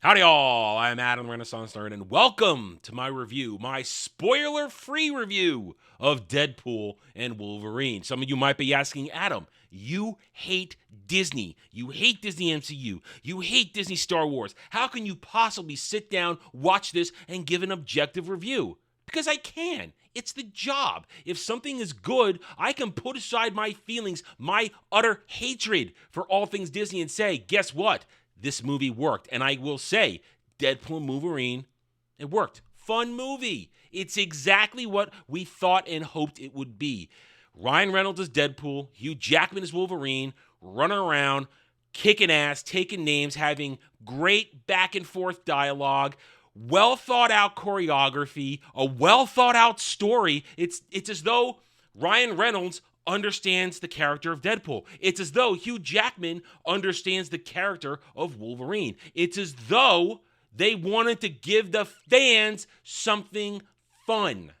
Howdy all, I'm Adam Renaissance Nerd, and welcome to my review, my spoiler-free review of Deadpool and Wolverine. Some of you might be asking, Adam, you hate Disney. You hate Disney MCU. You hate Disney Star Wars. How can you possibly sit down, watch this, and give an objective review? Because I can. It's the job. If something is good, I can put aside my feelings, my utter hatred for all things Disney and say, guess what? This movie worked. And I will say, Deadpool and Wolverine, it worked. Fun movie. It's exactly what we thought and hoped it would be. Ryan Reynolds is Deadpool. Hugh Jackman is Wolverine. Running around, kicking ass, taking names, having great back and forth dialogue. Well thought out choreography, a well thought out story. It's as though Ryan Reynolds understands the character of Deadpool. It's as though Hugh Jackman understands the character of Wolverine. It's as though they wanted to give the fans something fun.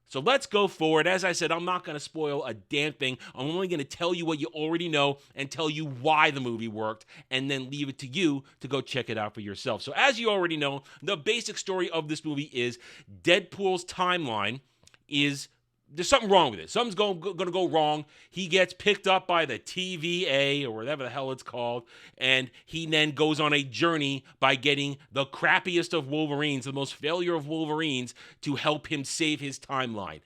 So let's go forward. As I said, I'm not going to spoil a damn thing. I'm only going to tell you what you already know and tell you why the movie worked, and then leave it to you to go check it out for yourself. So as you already know, the basic story of this movie is Deadpool's timeline is there's something wrong with it. Something's going to go wrong. He gets picked up by the TVA or whatever the hell it's called, and he then goes on a journey by getting the crappiest of Wolverines, the most failure of Wolverines, to help him save his timeline.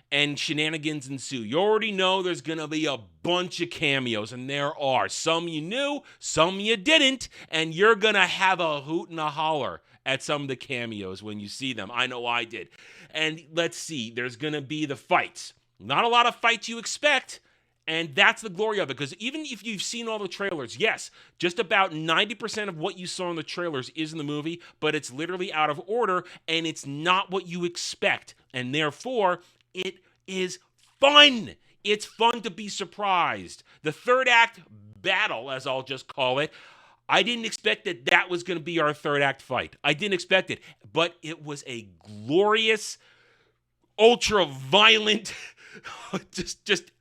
And shenanigans ensue. You already know there's going to be a bunch of cameos, and there are. Some you knew, some you didn't, and you're going to have a hoot and a holler at some of the cameos when you see them. I know I did. And let's see, there's going to be the fights. Not a lot of fights you expect, and that's the glory of it, because even if you've seen all the trailers, yes, just about 90% of what you saw in the trailers is in the movie, but it's literally out of order, and it's not what you expect, and therefore, it is fun. It's fun to be surprised. The third act battle, as I'll just call it, I didn't expect that was going to be our third act fight. I didn't expect it, but it was a glorious, ultra-violent, just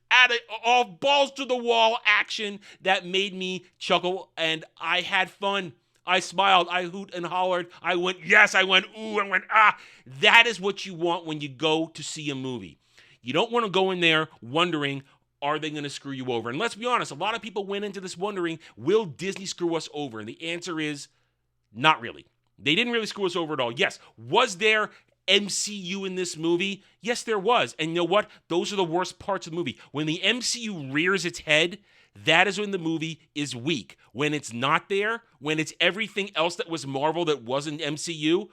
all balls to the wall action that made me chuckle, and I had fun. I smiled, I hoot and hollered, I went yes, I went ooh, I went ah. That is what you want when you go to see a movie. You don't want to go in there wondering, are they going to screw you over? And let's be honest, a lot of people went into this wondering, will Disney screw us over? And the answer is, not really. They didn't really screw us over at all. Yes, was there MCU in this movie? Yes, there was. And you know what? Those are the worst parts of the movie. When the MCU rears its head, that is when the movie is weak. When it's not there, when it's everything else that was Marvel that wasn't MCU,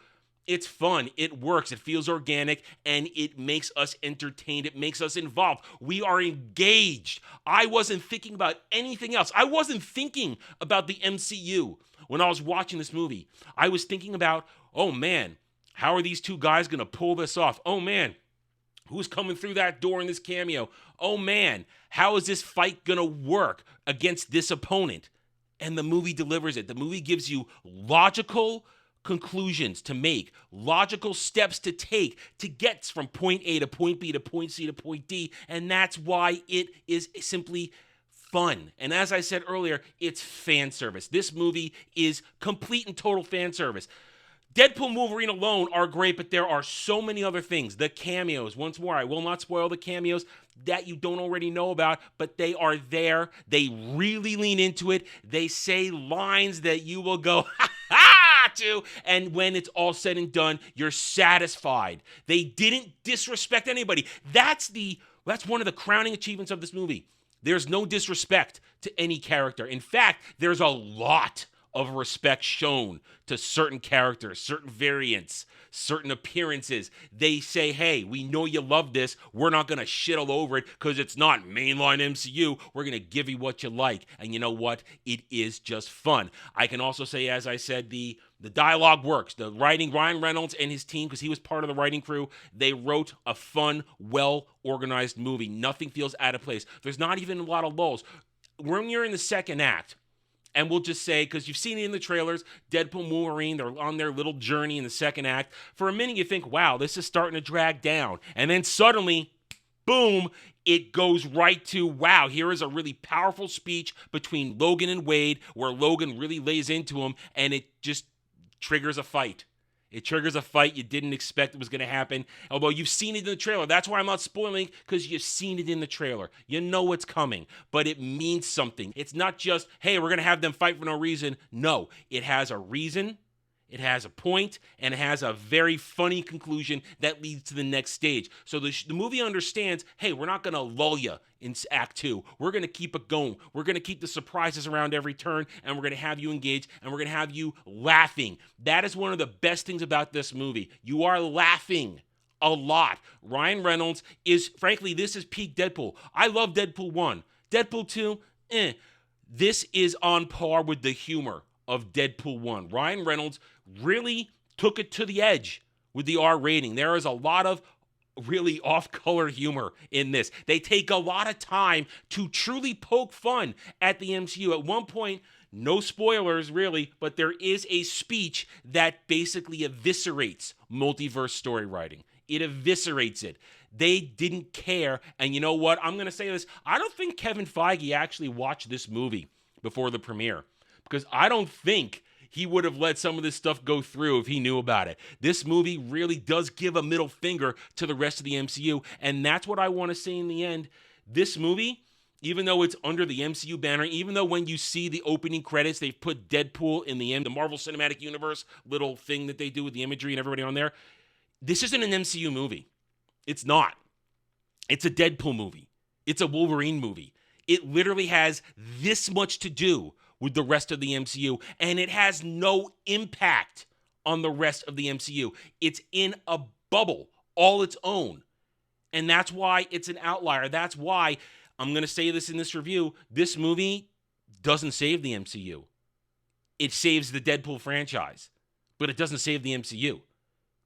it's fun, it works, it feels organic, and it makes us entertained, it makes us involved. We are engaged. I wasn't thinking about anything else. I wasn't thinking about the MCU when I was watching this movie. I was thinking about, oh man, how are these two guys going to pull this off? Oh man, who's coming through that door in this cameo? Oh man, how is this fight going to work against this opponent? And the movie delivers it. The movie gives you logical conclusions to make, logical steps to take to get from point A to point B to point C to point D, and that's why it is simply fun. And as I said earlier, it's fan service. This movie is complete and total fan service. Deadpool and Wolverine alone are great, but there are so many other things. The cameos, once more, I will not spoil the cameos that you don't already know about, but they are there. They really lean into it. They say lines that you will go, ha ha! To, and when it's all said and done, you're satisfied. They didn't disrespect anybody. That's one of the crowning achievements of this movie. There's no disrespect to any character. In fact, there's a lot of respect shown to certain characters, certain variants, certain appearances. They say, hey, we know you love this. We're not going to shit all over it because it's not mainline MCU. We're going to give you what you like. And you know what? It is just fun. I can also say, as I said, the dialogue works. The writing, Ryan Reynolds and his team, because he was part of the writing crew, they wrote a fun, well-organized movie. Nothing feels out of place. There's not even a lot of lulls. When you're in the second act, and we'll just say, because you've seen it in the trailers, Deadpool and Wolverine, they're on their little journey in the second act. For a minute, you think, wow, this is starting to drag down. And then suddenly, boom, it goes right to, wow, here is a really powerful speech between Logan and Wade, where Logan really lays into him, and it just triggers a fight. It triggers a fight you didn't expect it was going to happen. Although you've seen it in the trailer. That's why I'm not spoiling, because you've seen it in the trailer. You know what's coming, but it means something. It's not just, hey, we're going to have them fight for no reason. No, it has a reason. It has a point, and it has a very funny conclusion that leads to the next stage. So the movie understands, hey, we're not going to lull you in Act 2. We're going to keep it going. We're going to keep the surprises around every turn, and we're going to have you engaged, and we're going to have you laughing. That is one of the best things about this movie. You are laughing a lot. Ryan Reynolds is, frankly, this is peak Deadpool. I love Deadpool 1. Deadpool 2, This is on par with the humor of Deadpool 1. Ryan Reynolds really took it to the edge with the R rating. There is a lot of really off-color humor in this. They take a lot of time to truly poke fun at the MCU. At one point, no spoilers really, but there is a speech that basically eviscerates multiverse story writing. It eviscerates it. They didn't care. And you know what? I'm going to say this. I don't think Kevin Feige actually watched this movie before the premiere, because I don't think he would have let some of this stuff go through if he knew about it. This movie really does give a middle finger to the rest of the MCU, and that's what I want to say in the end. This movie, even though it's under the MCU banner, even though when you see the opening credits, they've put Deadpool in the Marvel Cinematic Universe little thing that they do with the imagery and everybody on there, this isn't an MCU movie. It's not. It's a Deadpool movie. It's a Wolverine movie. It literally has this much to do with the rest of the MCU, and it has no impact on the rest of the MCU. It's in a bubble all its own, and that's why it's an outlier. That's why I'm going to say this in this review. This movie doesn't save the MCU. It saves the Deadpool franchise, but it doesn't save the MCU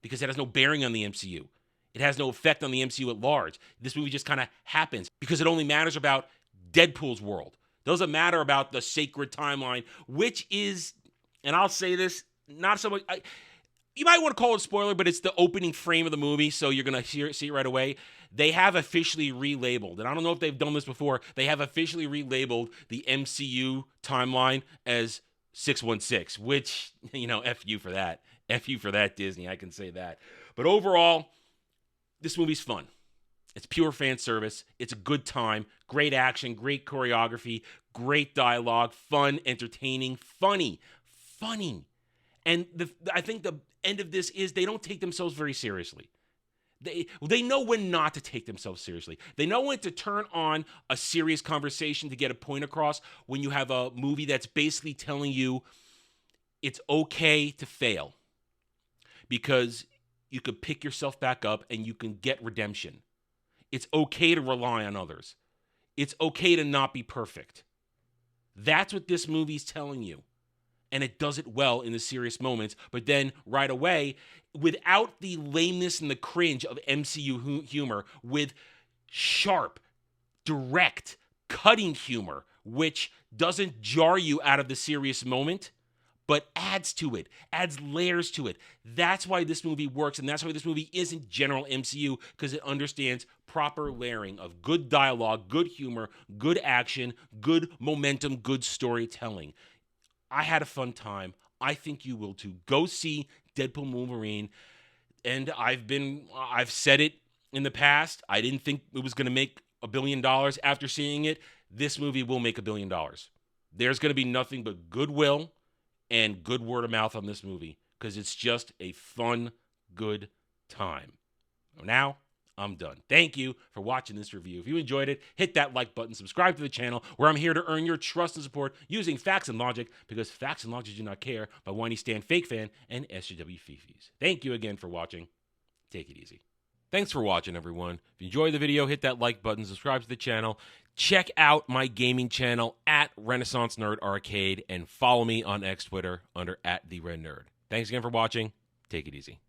because it has no bearing on the MCU. It has no effect on the MCU at large. This movie just kind of happens because it only matters about Deadpool's world. Doesn't matter about the sacred timeline, which is, and I'll say this, not so much, you might want to call it a spoiler, but it's the opening frame of the movie, so you're going to see it right away. They have officially relabeled, and I don't know if they've done this before, they have officially relabeled the MCU timeline as 616, which, F you for that. F you for that, Disney, I can say that. But overall, this movie's fun. It's pure fan service. It's a good time. Great action, great choreography, great dialogue, fun, entertaining, funny. And I think the end of this is they don't take themselves very seriously. They know when not to take themselves seriously. They know when to turn on a serious conversation to get a point across when you have a movie that's basically telling you it's okay to fail because you could pick yourself back up and you can get redemption. It's okay to rely on others. It's okay to not be perfect. That's what this movie's telling you. And it does it well in the serious moments. But then right away, without the lameness and the cringe of MCU humor, with sharp, direct, cutting humor, which doesn't jar you out of the serious moment, but adds to it, adds layers to it. That's why this movie works, and that's why this movie isn't general MCU, because it understands proper layering of good dialogue, good humor, good action, good momentum, good storytelling. I had a fun time. I think you will too. Go see Deadpool Wolverine. And I've said it in the past. I didn't think it was going to make $1 billion after seeing it. This movie will make $1 billion. There's going to be nothing but goodwill and good word of mouth on this movie because it's just a fun, good time. Now, I'm done. Thank you for watching this review. If you enjoyed it, hit that like button, subscribe to the channel where I'm here to earn your trust and support using facts and logic because facts and logic do not care by Whiny Stan, Fake Fan, and SJW Fifis. Thank you again for watching. Take it easy. Thanks for watching, everyone. If you enjoyed the video, hit that like button, subscribe to the channel. Check out my gaming channel at Renaissance Nerd Arcade and follow me on X Twitter under @TheRedNerd. Thanks again for watching. Take it easy.